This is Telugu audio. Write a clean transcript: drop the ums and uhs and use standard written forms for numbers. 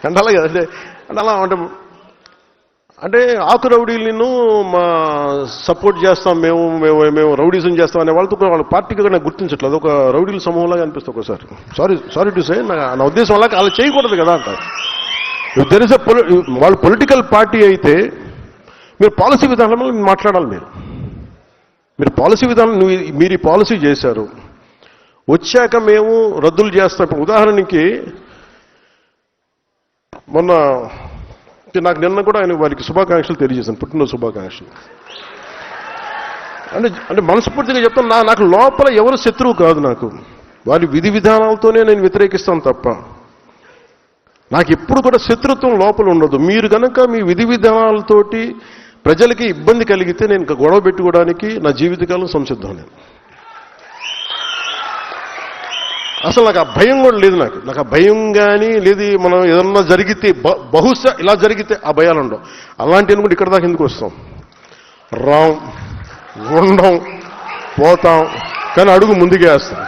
అంటే అలాగే అంటే అంటే అలా అంటే ఆకు రౌడీలను మా సపోర్ట్ చేస్తాం మేము మేము మేము రౌడీజం చేస్తాం అనే వాళ్ళతో వాళ్ళ పార్టీకి నాకు గుర్తించట్లేదు. ఒక రౌడీల సమూహంలాగా అనిపిస్తుంది ఒకసారి. సారీ టు సే, నా ఉద్దేశం అలా అలా చేయకూడదు కదా అంట. దెర్ ఇస్ వాళ్ళు పొలిటికల్ పార్టీ అయితే మీరు పాలసీ విధానంలో మాట్లాడాలి. మీరు పాలసీ విధానం మీరు ఈ పాలసీ చేశారు, వచ్చాక మేము రద్దులు చేస్తాం. ఇప్పుడు ఉదాహరణకి మొన్న నాకు నిన్న కూడా ఆయన వారికి శుభాకాంక్షలు తెలియజేశాను, పుట్టినరోజు శుభాకాంక్షలు. అంటే మనస్ఫూర్తిగా చెప్తాను, నాకు లోపల ఎవరు శత్రువు కాదు. నాకు వారి విధి విధానాలతోనే నేను వ్యతిరేకిస్తాను తప్ప నాకు ఎప్పుడు కూడా శత్రుత్వం లోపల ఉండదు. మీరు కనుక మీ విధి విధానాలతోటి ప్రజలకి ఇబ్బంది కలిగితే నేను గొడవ పెట్టుకోవడానికి నా జీవితకాలం సంసిద్ధం. నేను అసలు నాకు ఆ భయం కూడా లేదు. నాకు ఆ భయం కానీ లేదు. మనం ఏదన్నా జరిగితే బహుశా ఇలా జరిగితే ఆ భయాలు ఉండవు. అలాంటివి కూడా ఇక్కడ దాకా ఎందుకు వస్తాం, రాం ఉండం పోతాం, కానీ అడుగు ముందుకే వేస్తాం.